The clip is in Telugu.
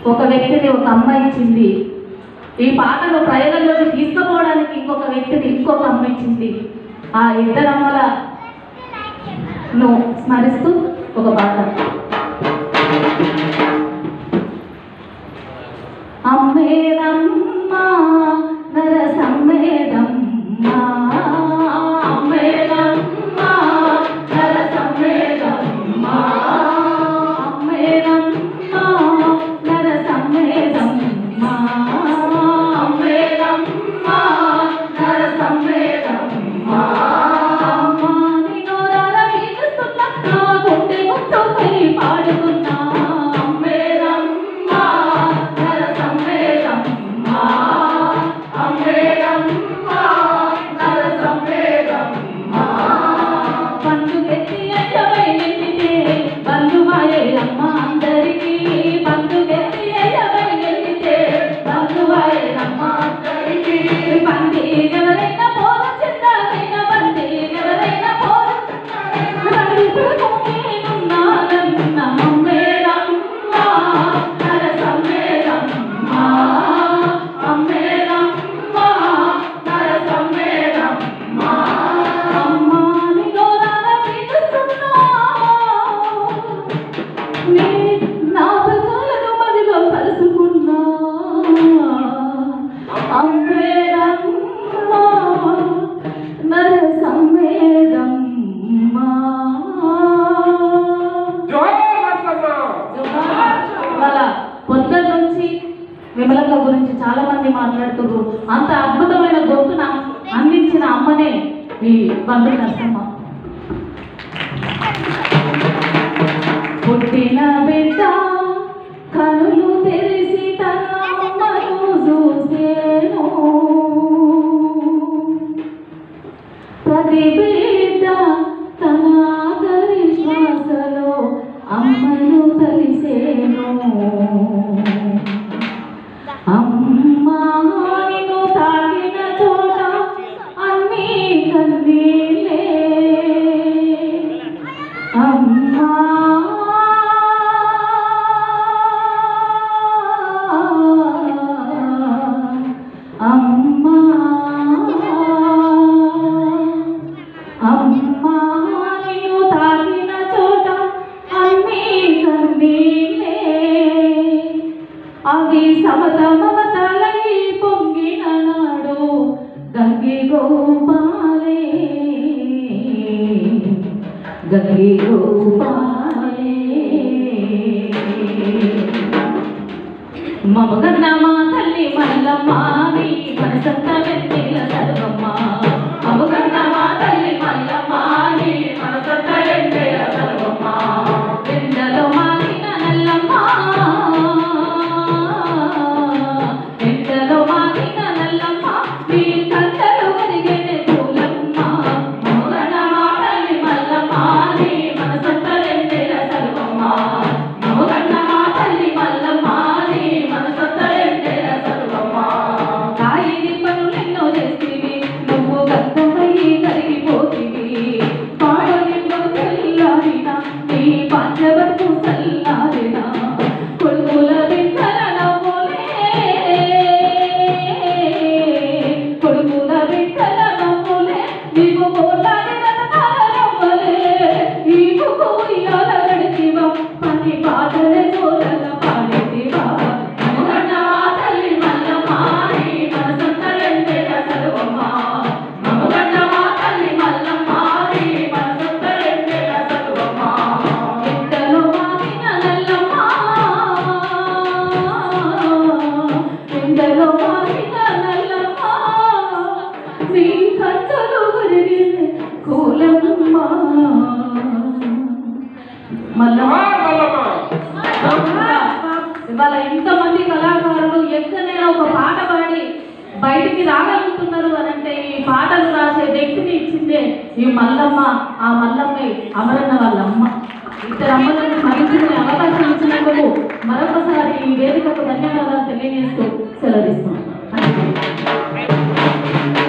ఒక వ్యక్తిని ఒక అమ్మ ఇచ్చింది. ఈ పాటను ప్రయోగంలోకి తీసుకుపోవడానికి ఇంకొక వ్యక్తిని ఇంకొక అమ్మ ఇచ్చింది. ఆ ఇద్దరమ్మలను స్మరిస్తూ ఒక పాట. అమ్మేదమ్మ నరసమ్మేదమ్మ, అమ్మేదమ్మ నరసమ్మేదమ్మ, అమ్మేదమ్మ నరసమ్మేదమ్మ, అమ్మేదమ్మ నరసమ్మేదమ్మ. నిన్నోరాల వీలుస్తున్నా నా గుండె గుర్తుపై పాడుకున్నా, పొద్దున్న నుంచి విమలక్క గురించి చాలా మంది మాట్లాడుతున్నారు. అంత అద్భుతమైన గొంతున అందించిన అమ్మనే ఈ బంధు నరసమ్మ. పుట్టిన బిడ్డ కనులు తెరిసి తన అమ్మను చూసేను, ప్రతి బిడ్డ తన ఆఖరి శ్వాసలో అమ్మను కలిసేను. అమ్మా నిన్ను తాకిన చోట అన్నీ కన్నీళ్ళే, అమ్మా అమ్మా అమ్మా నిన్ను తాకిన చోట అన్నీ కన్నీళ్ళే, అవి సమత మమతలై పొంగిన నాడు గంగి గోపాలే, గంగి గోపాలే. మమగన్న మా తల్లి మల్లమ్మ నీ మనసంత వెన్నెల సర్వమ్మ, మమగన్న మా తల్లి మల్లమ్మ నీ మనసంత వెన్నెల సర్వమ్మ. ఎండలో మాలిన నల్లమ్మ, ఎండలో మాలిన నల్లమ్మ నీ కంటలు ఒరిగెనే పూలమ్మ, మమగన్న మా తల్లి మల్లమ్మ నీ మనసంత వెన్నెల సర్వమ్మ, మమగన్న మా తల్లి మల్లమ్మ నీ మనసంత వెన్నెల సర్వమ్మ. కాయిని పనులెన్నో చేసివి నువ్వు గద్దమై కరిగిపోతివి, పాడలిలో తెల్లారిన నీ పంచవరకు చల్లారిన కొడుకుల బిడ్డల నవ్వులే, కొడుకుల బిడ్డల నవ్వులే నీకు కోట్లాది రతనాల నవ్వులే. ఈ ముక్కు ఉయ్యాల గడితివా పని పాటలే జోరల పాడితివా, మమగన్న మా తల్లి మల్లమ్మ నీ మనసంత వెన్నెల సర్వమ్మ, మమగన్న మా తల్లి మల్లమ్మ నీ మనసంత వెన్నెల సర్వమ్మ. ఎండలో మాగిన నల్లమ్మ, ఎండలో మాగిన నల్లమ్మ నీ కంటలు ఒరిగెనే కూలమ్మ. మల్లమ్మ ఇవాళ ఎంతమంది కళాకారులు ఎక్కడైనా ఒక పాట పాడి బయటికి రాగలుగుతున్నారు అనంటే ఈ పాటలు రాసే వ్యక్తిని ఇచ్చిందే ఈ మల్లమ్మ. ఆ మల్లమ్మే అమరన్న వాళ్ళ అమ్మ. ఇద్దరు అమ్మలను స్మరించుకునే అవకాశం ఇచ్చినందుకు మరొకసారి ఈ వేదికకు ధన్యవాదాలు తెలియజేస్తూ సెలవిస్తున్నాను.